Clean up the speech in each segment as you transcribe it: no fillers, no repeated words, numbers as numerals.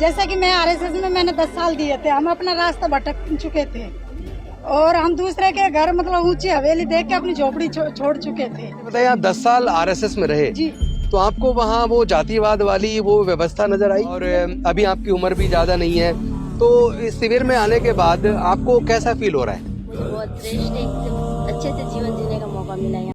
जैसे कि मैं आरएसएस में मैंने 10 साल दिए थे, हम अपना रास्ता भटक चुके थे और हम दूसरे के घर मतलब ऊंची हवेली देख के अपनी झोपड़ी छोड़ चुके थे। बताइए, आप 10 साल आरएसएस में रहे जी। तो आपको वहाँ वो जातिवाद वाली वो व्यवस्था नजर आई, और अभी आपकी उम्र भी ज्यादा नहीं है, तो इस शिविर में आने के बाद आपको कैसा फील हो रहा है? बहुत श्रेष्ठ, एकदम अच्छे से जीवन जीने का मौका मिला है।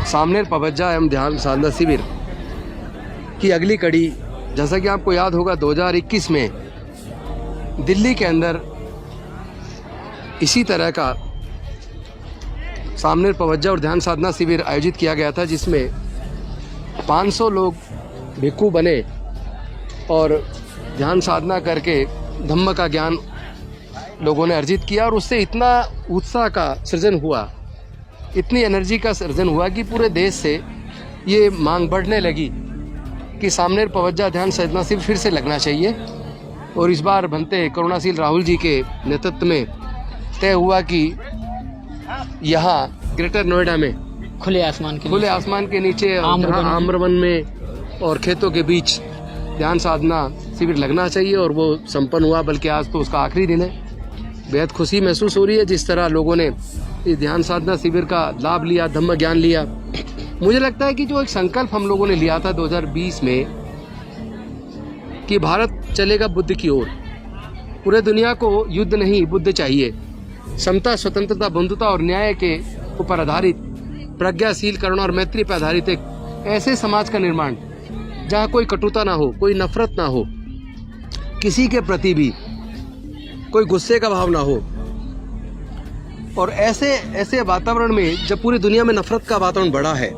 सामनेर पवज्जा एवं ध्यान साधना शिविर की अगली कड़ी, जैसा कि आपको याद होगा 2021 में दिल्ली के अंदर इसी तरह का सामनेर पवज्जा और ध्यान साधना शिविर आयोजित किया गया था, जिसमें 500 लोग भिक्खु बने और ध्यान साधना करके धम्म का ज्ञान लोगों ने अर्जित किया, और उससे इतना उत्साह का सृजन हुआ, इतनी एनर्जी का सृजन हुआ कि पूरे देश से ये मांग बढ़ने लगी कि सामनेर पवज्जा ध्यान साधना शिविर फिर से लगना चाहिए। और इस बार बनते करुणाशील राहुल जी के नेतृत्व में तय हुआ कि यहाँ ग्रेटर नोएडा में खुले आसमान के नीचे आम्रवन में और खेतों के बीच ध्यान साधना शिविर लगना चाहिए, और वो संपन्न हुआ। बल्कि आज तो उसका आखिरी दिन है। बेहद खुशी महसूस हो रही है जिस तरह लोगों ने इस ध्यान साधना शिविर का लाभ लिया, धम्म ज्ञान लिया। मुझे लगता है कि जो एक संकल्प हम लोगों ने लिया था 2020 में कि भारत चलेगा बुद्ध की ओर, पूरे दुनिया को युद्ध नहीं बुद्ध चाहिए, समता, स्वतंत्रता, बंधुता और न्याय के ऊपर आधारित, प्रज्ञाशील, करुणा और मैत्री पर आधारित एक ऐसे समाज का निर्माण जहाँ कोई कटुता ना हो, कोई नफरत ना हो, किसी के प्रति भी कोई गुस्से का भाव ना हो। और ऐसे वातावरण में जब पूरी दुनिया में नफरत का वातावरण बढ़ा है,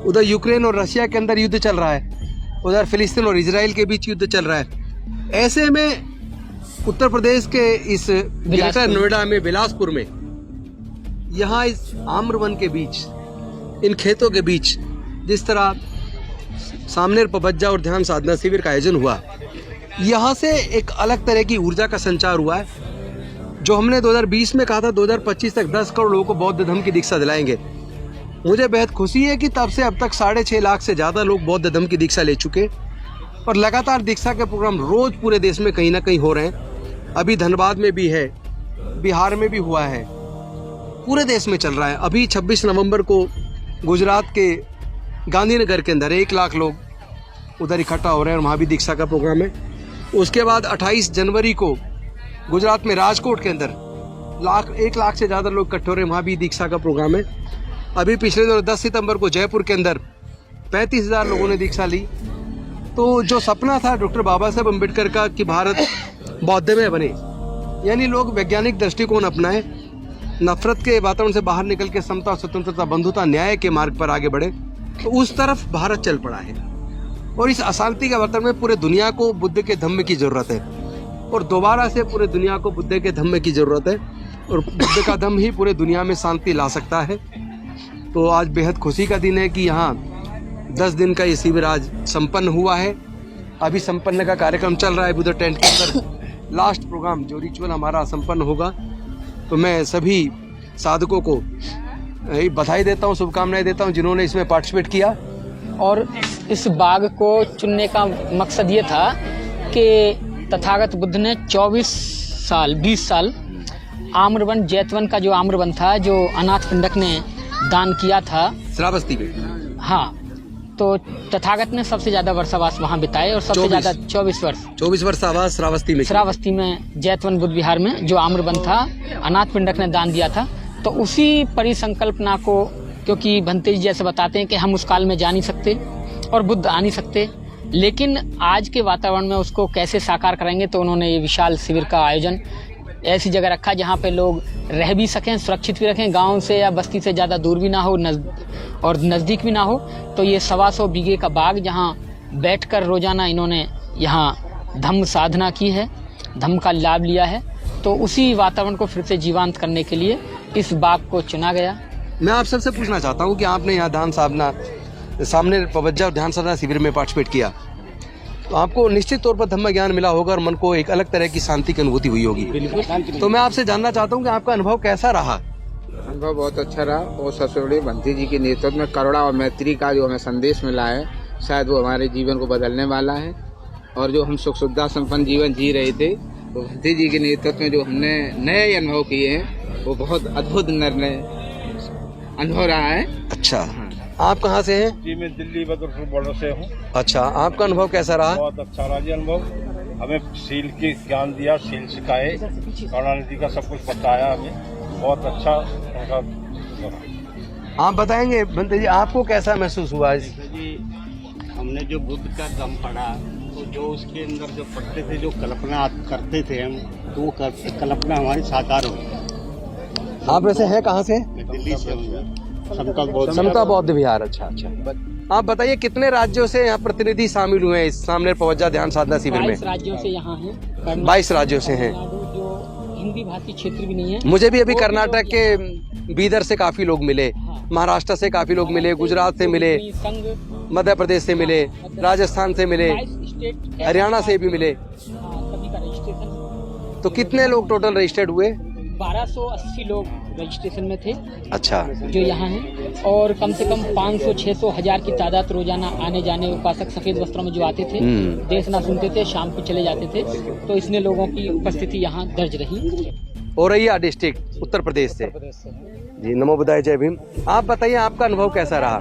उधर यूक्रेन और रशिया के अंदर युद्ध चल रहा है, उधर फिलिस्तीन और इजराइल के बीच युद्ध चल रहा है, ऐसे में उत्तर प्रदेश के इस ग्रेटर नोएडा में बिलासपुर में यहाँ इस आम्रवन के बीच, इन खेतों के बीच जिस तरह सामनेर पवज्जा और ध्यान साधना शिविर का आयोजन हुआ, यहाँ से एक अलग तरह की ऊर्जा का संचार हुआ है। जो हमने 2020 में कहा था 2025 तक 10 करोड़ लोगों को बौद्ध धम्म की दीक्षा दिलाएंगे, मुझे बेहद खुशी है कि तब से अब तक 6.5 लाख से ज़्यादा लोग बौद्ध धम्म की दीक्षा ले चुके, और लगातार दीक्षा के प्रोग्राम रोज पूरे देश में कहीं ना कहीं हो रहे हैं। अभी धनबाद में भी है, बिहार में भी हुआ है, पूरे देश में चल रहा है। अभी 26 नवंबर को गुजरात के गांधीनगर के अंदर 1 लाख लोग उधर इकट्ठा हो रहे हैं और वहाँ भी दीक्षा का प्रोग्राम है। उसके बाद 28 जनवरी को गुजरात में राजकोट के अंदर 1 लाख से ज़्यादा लोग इकट्ठे हो रहे हैं, वहाँ भी दीक्षा का प्रोग्राम है। अभी पिछले दिनों 10 सितंबर को जयपुर के अंदर 35,000 लोगों ने दीक्षा ली। तो जो सपना था डॉक्टर बाबा साहब अम्बेडकर का कि भारत बौद्धमय बने, यानी लोग वैज्ञानिक दृष्टिकोण अपनाएं, नफरत के वातावरण से बाहर निकल के समता, स्वतंत्रता, बंधुता, न्याय के मार्ग पर आगे बढ़े, तो उस तरफ भारत चल पड़ा है। और इस अशांति के वातावरण में पूरे दुनिया को बुद्ध के धम्म की जरूरत है, और दोबारा से पूरे दुनिया को बुद्ध के धम्म की जरूरत है, और बुद्ध का धम्म ही पूरे दुनिया में शांति ला सकता है। तो आज बेहद खुशी का दिन है कि यहाँ 10 दिन का ये शिविर आज संपन्न हुआ है। अभी संपन्न का कार्यक्रम चल रहा है बुद्ध टेंट के अंदर। लास्ट प्रोग्राम जो रिचुअल हमारा संपन्न होगा, तो मैं सभी साधकों को बधाई देता हूँ, शुभकामनाएं देता हूँ जिन्होंने इसमें पार्टिसिपेट किया। और इस बाग को चुनने का मकसद ये था कि तथागत बुद्ध ने 20 साल आम्रवन, जैतवन का जो आम्रवन था, जो अनाथ पिंडक ने दान किया था श्रावस्ती में। हाँ, तो तथागत ने सबसे ज्यादा वर्षावास वहाँ बिताए, और सबसे ज्यादा 24 वर्ष आवास श्रावस्ती में जैतवन बुद्ध विहार में जो आम्रवन था, अनाथ पिंडक ने दान दिया था। तो उसी परिसंकल्पना को, क्योंकि भंते जी जैसे बताते हैं कि हम उस काल में जा नहीं सकते और बुद्ध आ नहीं सकते, लेकिन आज के वातावरण में उसको कैसे साकार करेंगे, तो उन्होंने ये विशाल शिविर का आयोजन ऐसी जगह रखा जहाँ पे लोग रह भी सकें, सुरक्षित भी रखें, गांव से या बस्ती से ज़्यादा दूर भी ना हो और नज़दीक भी ना हो। तो ये 125 बीघे का बाग जहाँ बैठकर रोजाना इन्होंने यहाँ धम्म साधना की है, धम्म का लाभ लिया है, तो उसी वातावरण को फिर से जीवंत करने के लिए इस बाग को चुना गया। मैं आप सबसे पूछना चाहता हूँ कि आपने यहाँ ध्यान साधना सामने पवज्जा ध्यान साधना शिविर में पार्टिसिपेट किया, तो आपको निश्चित तौर पर धम्म ज्ञान मिला होगा और मन को एक अलग तरह की शांति की अनुभूति हुई होगी। तो मैं आपसे जानना चाहता हूँ कि आपका अनुभव कैसा रहा? अनुभव बहुत अच्छा रहा और सबसे बड़ी बंटी जी के नेतृत्व में करुणा और मैत्री का जो हमें संदेश मिला है, शायद वो हमारे जीवन को बदलने वाला है। और जो हम सुख सुविधा संपन्न जीवन जी रहे थे, तो बंटी जी के नेतृत्व में जो हमने नए अनुभव किए हैं, वो बहुत अद्भुत निर्णय अनुभव रहा है। अच्छा, आप कहाँ से हैं? जी मैं दिल्ली बदरपुर बॉर्डर से हूँ। अच्छा, आपका अनुभव कैसा रहा? बहुत अच्छा रहा जी अनुभव। हमें शील के ज्ञान दिया, शील सिखाए, करुणानिधि का सब कुछ बताया हमें, बहुत अच्छा उनका। आप बताएंगे बंते जी, आपको कैसा महसूस हुआ? जी हमने जो बुद्ध का दम पढ़ा, तो जो उसके अंदर जो पढ़ते थे, जो कल्पना करते थे हम, तो वो कल्पना हमारी साकार हो गई। आप वैसे हैं कहाँ से? मैं दिल्ली से हूँ, समता बौद्ध विहार। अच्छा अच्छा, आप बताइए कितने राज्यों से यहाँ प्रतिनिधि शामिल हुए हैं इस सामने पवज्जा ध्यान साधना शिविर में? 22 राज्यों से यहाँ हैं। 22 राज्यों से हैं। जो हिंदी भाषी क्षेत्र भी नहीं है। मुझे भी अभी कर्नाटक के बीदर से काफी लोग मिले, महाराष्ट्र से काफी लोग मिले, गुजरात से मिले, मध्य प्रदेश से मिले, राजस्थान से मिले, हरियाणा से भी मिले। सभी का रजिस्ट्रेशन। तो कितने लोग टोटल रजिस्टर्ड हुए? 1280 लोग रजिस्ट्रेशन में थे। अच्छा, जो यहाँ हैं, और कम से कम 500, 600, 1000 की तादाद रोजाना आने जाने उपासक सफेद वस्त्रों में जो आते थे, देश ना सुनते थे, शाम को चले जाते थे। तो इसने लोगों की उपस्थिति यहाँ दर्ज रही। औरैया डिस्ट्रिक्ट उत्तर प्रदेश से। जी नमो बुद्धाय, जय भीम। आप बताइए आपका अनुभव कैसा रहा?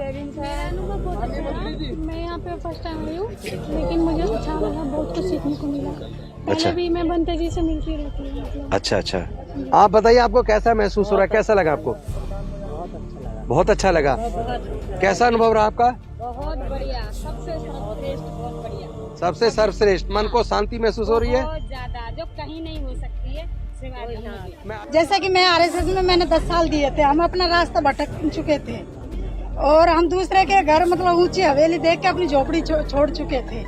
मैं यहाँ पे फर्स्ट टाइम आई हूँ, लेकिन मुझे अच्छा लगा, बहुत कुछ सीखने को मिला। पहले अच्छा। भी मैं बंते जी से मिलती रहती हूँ, मतलब। अच्छा अच्छा, आप बताइए आपको कैसा महसूस हो रहा है, कैसा लगा आपको? बहुत अच्छा लगा। कैसा अनुभव रहा आपका? बहुत बढ़िया, सबसे सर्वश्रेष्ठ, बहुत बढ़िया, सबसे सर्वश्रेष्ठ। मन को शांति महसूस हो रही है? बहुत ज्यादा, जो कहीं नहीं हो सकती है। जैसे कि मैं आरएसएस में मैंने 10 साल दिए थे, हम अपना रास्ता भटक चुके थे और हम दूसरे के घर मतलब ऊंची हवेली देख के अपनी झोपड़ी छोड़ चुके थे।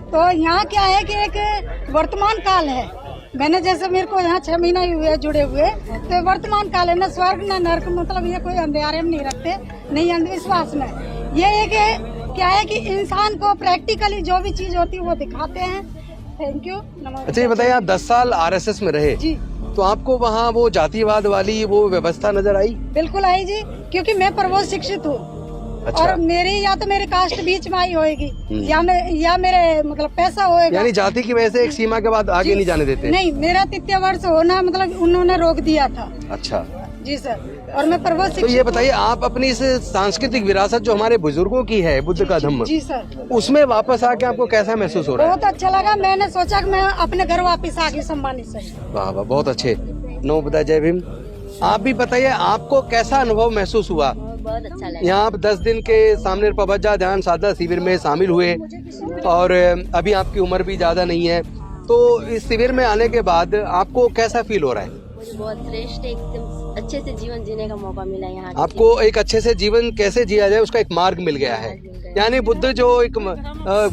तो यहाँ क्या है कि एक वर्तमान काल है। मैंने जैसे मेरे को यहाँ 6 महीना ही हुए जुड़े हुए, तो वर्तमान काल है, न स्वर्ग न नर्क, मतलब ये कोई अंधेरे में नहीं रखते, नहीं अंधविश्वास में। ये एक क्या है कि इंसान को प्रैक्टिकली जो भी चीज होती है वो दिखाते हैं। Thank you. अच्छा, ये बताइए आप 10 साल आरएसएस में रहे जी, तो आपको वहाँ वो जातिवाद वाली वो व्यवस्था नजर आई? बिल्कुल आई जी, क्योंकि मैं प्रबोध शिक्षित हूँ। अच्छा। और मेरी या तो मेरी कास्ट बीच में आई होएगी, या मेरे मतलब पैसा होएगा। यानी जाति की वजह से एक सीमा के बाद आगे नहीं जाने देते? नहीं, मेरा 3 वर्ष होना मतलब उन्होंने रोक दिया था। अच्छा जी सर, और मैं प्रबोध तो शिक्षित ये बताइए आप अपनी इस सांस्कृतिक विरासत जो हमारे बुजुर्गों की है, बुद्ध का धम्म, जी सर, उसमें वापस आके आपको कैसा महसूस हो रहा है? बहुत अच्छा लगा। मैंने सोचा कि मैं अपने घर वापस आ गई सम्मानित से। वाह वाह, बहुत अच्छे। नमो बुद्धाय, जय भीम। आप भी बताइए आपको कैसा अनुभव महसूस हुआ? बहुत अच्छा लगा। यहाँ आप 10 दिन के सामने पवज्जा ध्यान साधना शिविर में शामिल हुए और अभी आपकी उम्र भी ज्यादा नहीं है, तो इस शिविर में आने के बाद आपको कैसा फील हो रहा है? मुझे बहुत श्रेष्ठ, एकदम अच्छे से जीवन जीने का मौका मिला यहाँ। आपको एक अच्छे से जीवन कैसे जिया जाए उसका एक मार्ग मिल गया है। यानी बुद्ध जो एक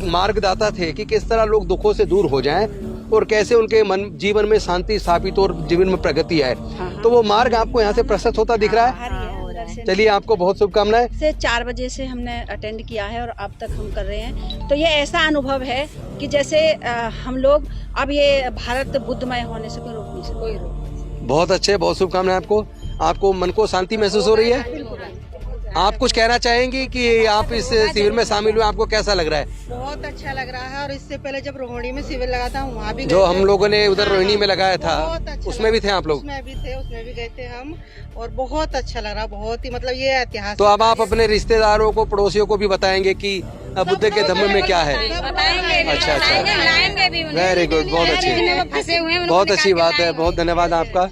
मार्गदाता थे कि किस तरह लोग दुखों से दूर हो जाएं और कैसे उनके जीवन में शांति स्थापित और जीवन में प्रगति है, तो वो मार्ग आपको यहाँ से प्रस्तुत होता दिख रहा है। चलिए, आपको बहुत शुभकामनाएं। से 4 बजे से हमने अटेंड किया है और अब तक हम कर रहे हैं। तो ये ऐसा अनुभव है कि जैसे हम लोग अब ये भारत बुद्धमय होने से कोई रोक नहीं सकता। बहुत अच्छे, बहुत शुभकामनाएं आपको। आपको मन को शांति महसूस हो रही है? आप कुछ कहना चाहेंगी कि आप इस शिविर में शामिल हुए, आपको कैसा लग रहा है? बहुत अच्छा लग रहा है। और इससे पहले जब रोहिणी में शिविर लगा था वहाँ भी जो हम लोगों ने उधर रोहिणी में लगाया था, अच्छा उसमें भी थे आप लोग? उसमें भी थे, उसमें भी गए थे हम, और बहुत अच्छा लग रहा, बहुत ही मतलब ये ऐतिहासिक। तो अब आप अपने रिश्तेदारों को, पड़ोसियों को भी बताएंगे कि बुद्ध के धम्म में क्या है? अच्छा अच्छा, वेरी गुड, बहुत अच्छी, बहुत अच्छी बात है। बहुत धन्यवाद आपका।